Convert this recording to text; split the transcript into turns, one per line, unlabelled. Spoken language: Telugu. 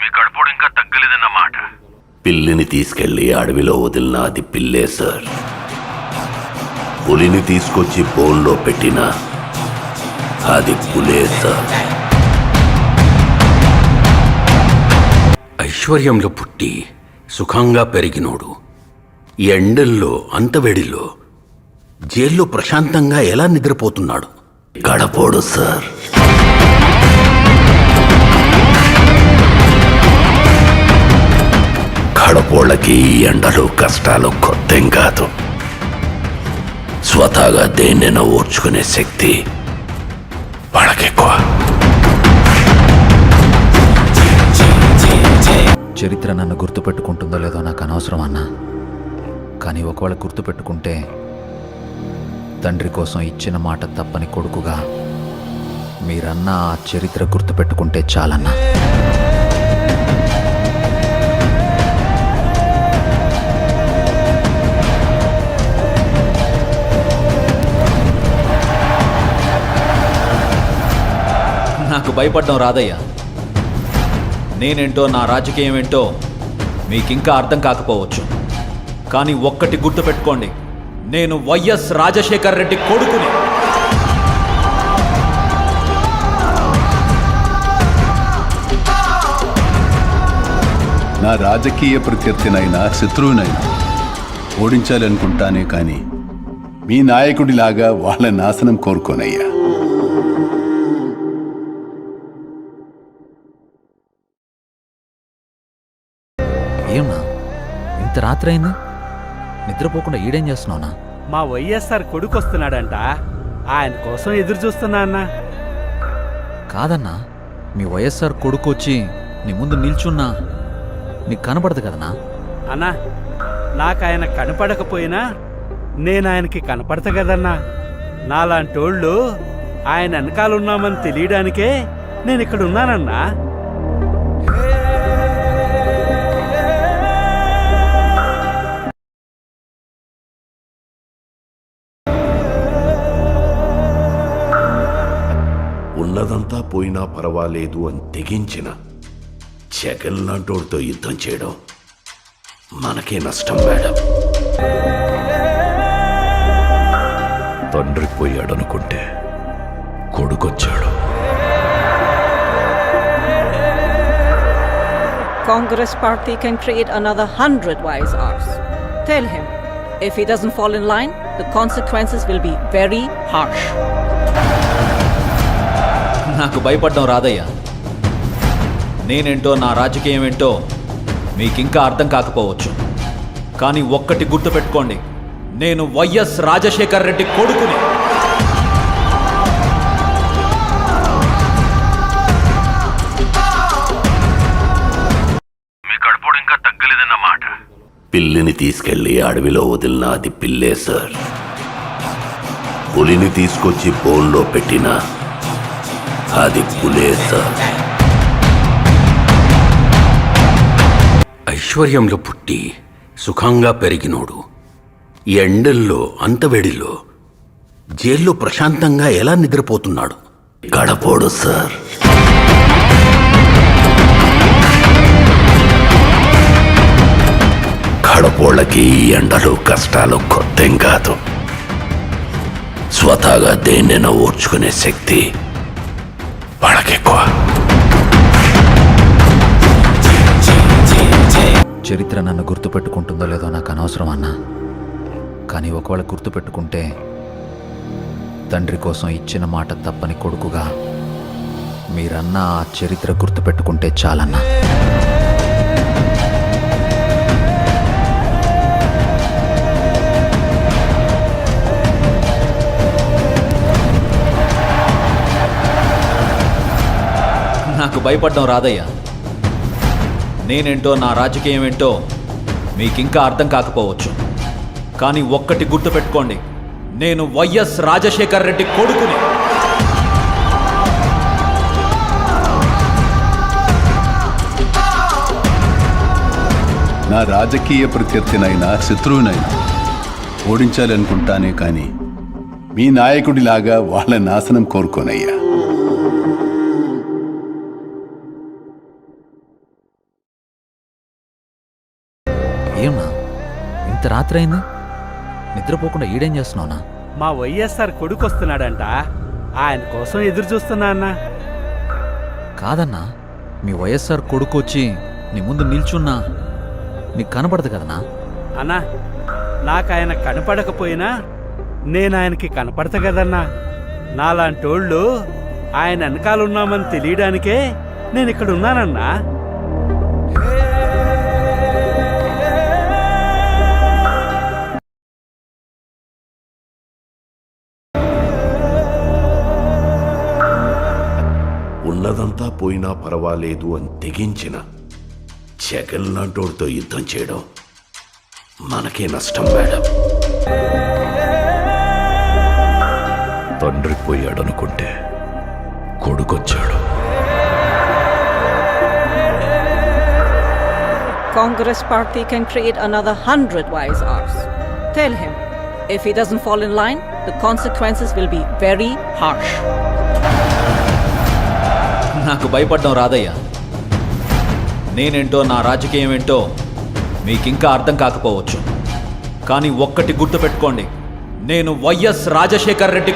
మీ కడుపుడు ఇంకా తగ్గలేదన్నమాట.
పిల్లిని తీసుకెళ్లి అడవిలో వదిలిన అది పిల్లే సార్. పులిని తీసుకొచ్చి బోన్లో పెట్టిన అది పులే సార్. ఐశ్వర్యంలో పుట్టి సుఖంగా పెరిగినోడు ఈ ఎండల్లో అంతవేడిలో జైల్లో ప్రశాంతంగా ఎలా నిద్రపోతున్నాడు? గడపోడు సార్. గడపోళ్ళకి ఈ ఎండలు కష్టాలు కొత్తేం కాదు. స్వతహాగా దేన్నైనా ఓర్చుకునే శక్తి వాళ్ళకెక్కువ.
చరిత్ర నన్ను గుర్తుపెట్టుకుంటుందో లేదో నాకు అనవసరం అన్నా, కానీ ఒకవేళ గుర్తుపెట్టుకుంటే తండ్రి కోసం ఇచ్చిన మాట తప్పని కొడుకుగా మీరన్నా ఆ చరిత్ర గుర్తుపెట్టుకుంటే చాలన్నా. నాకు భయపడడం రాదయ్యా. నేనేంటో నా రాజకీయం ఏంటో మీకింకా అర్థం కాకపోవచ్చు, కానీ ఒక్కటి గుర్తుపెట్టుకోండి, నేను వైఎస్ రాజశేఖర్ రెడ్డి కొడుకుని.
నా రాజకీయ ప్రత్యర్థినైనా శత్రువునైనా ఓడించాలనుకుంటానే కానీ మీ నాయకుడిలాగా వాళ్ళ నాశనం కోరుకోనయ్యా.
ఏమన్నా ఇంత రాత్రి అయింది, నిద్రపోకుండా ఈడేం చేస్తున్నావునా?
మా వైఎస్ఆర్ కొడుకు వస్తున్నాడంట, ఆయన కోసం ఎదురు చూస్తున్నా అన్నా.
కాదన్నా, మీ వైఎస్ఆర్ కొడుకు వచ్చి నీ ముందు నిల్చున్నా నీకు కనపడదు కదన్నా?
అన్నా, నాకు ఆయన కనపడకపోయినా నేను ఆయనకి కనపడతా కదన్నా. నాలాంటోళ్ళు ఆయన వెనకాలన్నామని తెలియడానికే నేను ఇక్కడ ఉన్నానన్నా.
ఉన్నదంతా పోయినా పర్వాలేదు అని తెగించిన జగన్ లాంటోడితో యుద్ధం చేయడం మనకే నష్టం మేడం. తండ్రి పోయాడనుకుంటే కొడుకొచ్చాడు.
Congress party can create another 100 YSRs. Tell him, if he doesn't fall in line, the consequences will be very harsh.
నాకు భయపడడం రాదయ్యా. నేనేంటో నా రాజకీయం ఏంటో మీకింకా అర్థం కాకపోవచ్చు, కానీ ఒక్కటి గుర్తుపెట్టుకోండి, నేను వైఎస్ రాజశేఖర్ రెడ్డి కొడుకుని.
మీ కడుపుడు ఇంకా తగ్గలేదన్నమాట.
పిల్లిని తీసుకెళ్లి అడవిలో వదిలిన అది పిల్లే సార్. పులిని తీసుకొచ్చి బోన్లో పెట్టిన అది పులే సార్. ఐశ్వర్యంలో పుట్టి సుఖంగా పెరిగినోడు ఈ ఎండల్లో అంతవేడిలో జైల్లో ప్రశాంతంగా ఎలా నిద్రపోతున్నాడు? గడపోడు సార్. గడపోళ్ళకి ఈ ఎండలు కష్టాలు కొత్తేం కాదు. స్వతహాగా దేన్నైనా ఓర్చుకునే శక్తి వాళ్ళకెక్కువ.
చరిత్ర నన్ను గుర్తుపెట్టుకుంటుందో లేదో నాకు అనవసరం అన్నా, కానీ ఒకవేళ గుర్తుపెట్టుకుంటే తండ్రి కోసం ఇచ్చిన మాట తప్పని కొడుకుగా మీరన్నా ఆ చరిత్ర గుర్తుపెట్టుకుంటే చాలన్నా. నాకు భయపడడం రాదయ్యా. నేనేంటో నా రాజకీయం ఏంటో మీకింకా అర్థం కాకపోవచ్చు, కానీ ఒక్కటి గుర్తుపెట్టుకోండి, నేను వైఎస్ రాజశేఖర్ రెడ్డి కొడుకుని.
నా రాజకీయ ప్రత్యర్థినైనా శత్రువునైనా ఓడించాలనుకుంటానే కానీ మీ నాయకుడిలాగా వాళ్ళ నాశనం కోరుకోనయ్యా.
ఏమన్నా ఇంత రాత్రి అయింది నిద్రపోకుండా ఈడేం చేస్తున్నావునా?
మా వైఎస్ఆర్ కొడుకు వస్తున్నాడంట, ఆయన కోసం ఎదురు చూస్తున్నా అన్నా.
కాదన్నా, మీ వైఎస్ఆర్ కొడుకు వచ్చి నీ ముందు నిల్చున్నా నీకు కనపడదు కదనా?
అన్నా, నాకు ఆయన కనపడకపోయినా నేను ఆయనకి కనపడతా కదన్నా. నాలాంటోళ్ళు ఆయన వెనకాలన్నామని తెలియడానికే నేను ఇక్కడ ఉన్నానన్నా.
ఉన్నదంతా పోయినా పర్వాలేదు అని తెగించిన జగన్ లాంటోడితో యుద్ధం చేయడం మనకే నష్టం మేడం. తండ్రి పోయాడనుకుంటే కొడుకొచ్చాడు.
Congress party can create another 100 wise hours. Tell him, if he doesn't fall in line, the consequences will be very harsh.
నాకు భయపడడం రాదయ్యా. నేనేంటో నా రాజకీయం ఏంటో మీకింకా అర్థం కాకపోవచ్చు, కానీ ఒక్కటి గుర్తుపెట్టుకోండి, నేను వైఎస్ రాజశేఖర్ రెడ్డి